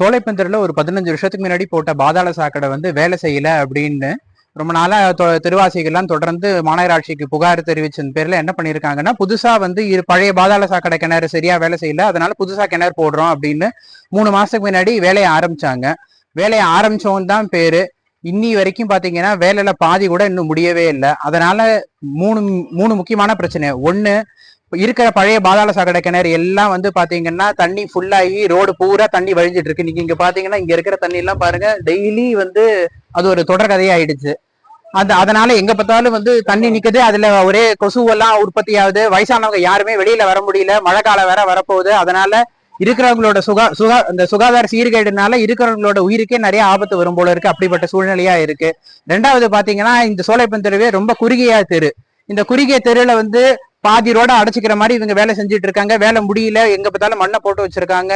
சோலைப்பந்தர்ல ஒரு 15 வருஷத்துக்கு முன்னாடி போட்ட பாதாள சாக்கடை வந்து வேலை செய்யல அப்படின்னு ரொம்ப நாளா தெருவாசிகள்லாம் தொடர்ந்து மாநகராட்சிக்கு புகார் தெரிவிச்சது பேர்ல என்ன பண்ணிருக்காங்கன்னா, புதுசா வந்து பழைய பாதாள சாக்கடை கிணறு சரியா வேலை செய்யல, அதனால புதுசா கிணறு போடுறோம் அப்படின்னு 3 மாசத்துக்கு முன்னாடி வேலையை ஆரம்பிச்சாங்க. வேலையை ஆரம்பிச்சவன் தான் பேரு. இன்னி வரைக்கும் பாத்தீங்கன்னா வேலையில பாதி கூட இன்னும் முடியவே இல்லை. அதனால மூணு முக்கியமான பிரச்சனை. ஒண்ணு, இருக்கிற பழைய பாதாள சாக்கடை கிணறு எல்லாம் வந்து பாத்தீங்கன்னா தண்ணி ஃபுல்லாகி ரோடு பூரா தண்ணி வழிஞ்சிட்டு இருக்கு. நீங்க இங்க பாத்தீங்கன்னா இங்க இருக்கிற தண்ணி எல்லாம் பாருங்க, டெய்லி வந்து அது ஒரு தொடர் கதையாயிடுச்சு. அதனால எங்க பார்த்தாலும் வந்து தண்ணி நிக்குது, அதுல ஒரே கொசுவெல்லாம் உற்பத்தி ஆகுது. வயசானவங்க யாருமே வெளியில வர முடியல, மழை காலம் வேற வரப்போகுது. அதனால இருக்கிறவங்களோட இந்த சுகாதார சீர்கேடுனால இருக்கிறவங்களோட உயிருக்கே நிறைய ஆபத்து வரும் போல இருக்கு. அப்படிப்பட்ட சூழ்நிலையா இருக்கு. ரெண்டாவது பாத்தீங்கன்னா, இந்த சோலைப்பன் தெருவே ரொம்ப குறுகிய தெரு. இந்த குறுகிய தெருல வந்து பாதி ரோட அடைச்சிக்கிற மாதிரி இவங்க வேலை செஞ்சுட்டு இருக்காங்க. வேலை முடியல, எங்க பார்த்தாலும் மண்ணை போட்டு வச்சிருக்காங்க.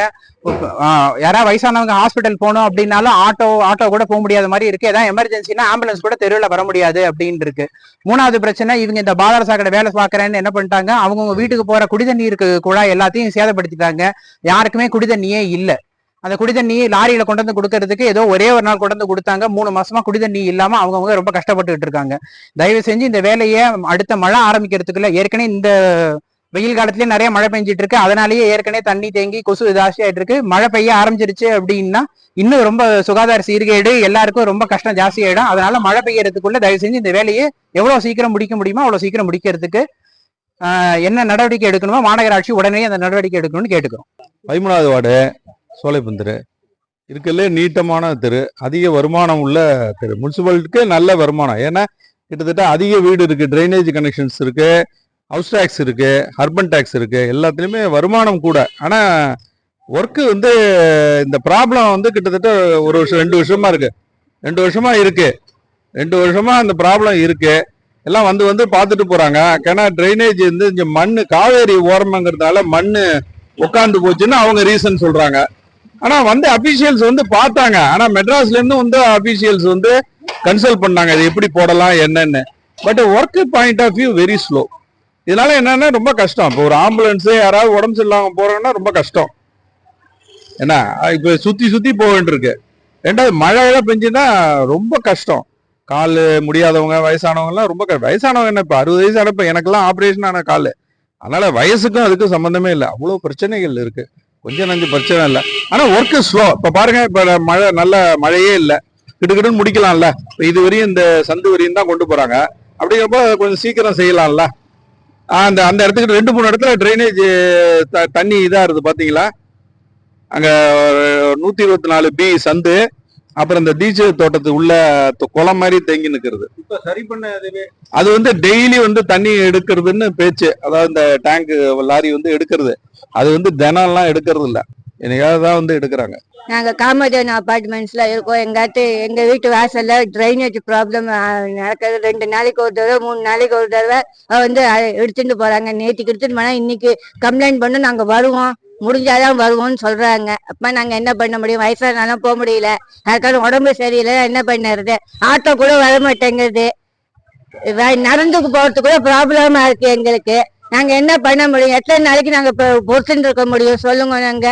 யாராவது வயசானவங்க ஹாஸ்பிட்டல் போகணும் அப்படின்னாலும் ஆட்டோ கூட போக முடியாத மாதிரி இருக்கு. ஏதாவது எமர்ஜென்சினா ஆம்புலன்ஸ் கூட தெருவில் வர முடியாது அப்படின்னு இருக்கு. மூணாவது பிரச்சனை, இவங்க இந்த பாதாள சாக்கடை வேலை பார்க்கறேன்னு என்ன பண்ணிட்டாங்க, அவங்கவுங்க வீட்டுக்கு போற குடிதண்ணீருக்கு குழாய் எல்லாத்தையும் சேதப்படுத்திட்டாங்க. யாருக்குமே குடிதண்ணியே இல்லை. அந்த குடிதண்ணி லாரியில கொண்டு வந்து கொடுக்கறதுக்கு ஏதோ ஒரே ஒரு நாள் கொண்டு வந்து கொடுத்தாங்க. 3 மாசமா குடிதண்ணி இல்லாம அவங்கவுங்க ரொம்ப கஷ்டப்பட்டுட்டு இருக்காங்க. தயவு செஞ்சு இந்த வேலையை அடுத்த மழை ஆரம்பிக்கிறதுக்குள்ள, ஏற்கனவே இந்த வெயில் காலத்திலேயே நிறைய மழை பெஞ்சிட்டு இருக்கு, அதனாலேயே ஏற்கனவே தண்ணி தேங்கி கொசு ஜாஸ்தி ஆயிட்டு இருக்கு. மழை பெய்ய ஆரம்பிச்சிருச்சு அப்படின்னா இன்னும் ரொம்ப சுகாதார சீர்கேடு, எல்லாருக்கும் ரொம்ப கஷ்டம் ஜாஸ்தி ஆயிடும். அதனால மழை பெய்யறதுக்குள்ள தயவு செஞ்சு இந்த வேலையை எவ்வளவு சீக்கிரம் முடிக்க முடியுமோ அவ்வளவு சீக்கிரம் முடிக்கிறதுக்கு என்ன நடவடிக்கை எடுக்கணுமோ மாநகராட்சி உடனே அந்த நடவடிக்கை எடுக்கணும்னு கேட்டுக்கிறோம். 13வது வார்டு சோலைப்பந்தர் இருக்கலே நீட்டமான தெரு, அதிக வருமானம் உள்ள தெரு. முனிசிபாலிட்டிக்கு நல்ல வருமானம். ஏன்னா கிட்டத்தட்ட அதிக வீடு இருக்கு, ட்ரைனேஜ் கனெக்ஷன்ஸ் இருக்கு, ஹவுஸ் டேக்ஸ் இருக்கு, அர்பன் டேக்ஸ் இருக்கு, எல்லாத்துலேயுமே வருமானம் கூட. ஆனால் ஒர்க்கு வந்து இந்த ப்ராப்ளம் வந்து கிட்டத்தட்ட 1 வருஷம் 2 வருஷமா இருக்கு. 2 வருஷமா இருக்கு. 2 வருஷமா அந்த ப்ராப்ளம் இருக்கு. எல்லாம் வந்து பார்த்துட்டு போறாங்க. ஏன்னா ட்ரைனேஜ் வந்து இங்கே மண் காவேரி ஓரமாங்கிறதுனால மண் உட்காந்து போச்சுன்னு அவங்க ரீசன் சொல்றாங்க. ஆனா வந்து அபிஷியல்ஸ் வந்து பார்த்தாங்க. ஆனா மெட்ராஸ்ல இருந்து வந்து அபிஷியல்ஸ் வந்து கன்சல்ட் பண்ணாங்க இது எப்படி போடலாம் என்னன்னு. But work point of view very slow. இதனால என்னன்னா ரொம்ப கஷ்டம். இப்போ ஒரு ஆம்புலன்ஸ் யாராவது உடம்பு சரியில்லாம போறாங்கன்னா ரொம்ப கஷ்டம். ஏன்னா இப்ப சுத்தி போக வேண்டியிருக்கு. ரெண்டாவது மழையில பெஞ்சுன்னா ரொம்ப கஷ்டம். கால் முடியாதவங்க, வயசானவங்க எல்லாம் ரொம்ப வயசானவங்க என்ன இப்ப 60 வயசு ஆனப்ப எனக்கெல்லாம் ஆப்ரேஷன் ஆன கால். அதனால வயசுக்கும் அதுக்கும் சம்பந்தமே இல்லை. அவ்வளவு பிரச்சனைகள் இருக்கு. கொஞ்சம் நஞ்சு பிரச்சனை இல்லை. ஆனா ஒர்க் ஸ்லோ. இப்ப பாருங்க, இப்ப மழை நல்ல மழையே இல்லை, கிடுக்கிடுன்னு முடிக்கலாம்ல. இது வரையும் இந்த சந்து வரையும் தான் கொண்டு போறாங்க. அப்படிங்கிறப்ப கொஞ்சம் சீக்கிரம் செய்யலாம்ல. அந்த அந்த இடத்துக்கு 2-3 இடத்துல ட்ரைனேஜ் தண்ணி இதா இருக்கு பாத்தீங்களா. அங்க 124B சந்து, அப்புறம் இந்த தீட்சை தோட்டத்து உள்ள குளம் மாதிரி தேங்கி நிக்கிறது. இப்ப சரி பண்ண அது வந்து டெய்லி வந்து தண்ணி எடுக்கிறதுன்னு பேச்சு. அதாவது இந்த டேங்க் லாரி வந்து எடுக்கிறது, அது வந்து தினம் எல்லாம் எடுக்கிறது இல்ல, என்னைக்காவது தான் வந்து எடுக்கிறாங்க. நாங்க காமதேவன் அபார்ட்மெண்ட்ஸ்ல இருக்கோம். எங்க வீட்டு வாசல்ல ட்ரைனேஜ் ப்ராப்ளம் நடக்கிறது. 2 நாளைக்கு ஒரு தடவை 3 நாளைக்கு ஒரு தடவை வந்து எடுத்துட்டு போறாங்க. நேற்றுக்கு எடுத்துட்டு போனா இன்னைக்கு கம்ப்ளைண்ட் பண்ண நாங்க வருவோம், முடிஞ்சாதான் வருவோம்னு சொல்றாங்க. அப்ப நாங்க என்ன பண்ண முடியும்? வயசானாலும் போக முடியல, அதுக்காக உடம்பு சரியில்லை, என்ன பண்ணுறது? ஆட்டோ கூட வர மாட்டேங்குது, நடந்து போறதுக்கு கூட ப்ராப்ளமா இருக்கு எங்களுக்கு. நாங்க என்ன பண்ண முடியும்? எத்தனை நாளைக்கு நாங்க பொறுத்துட்டு இருக்க முடியும் சொல்லுங்க. நாங்க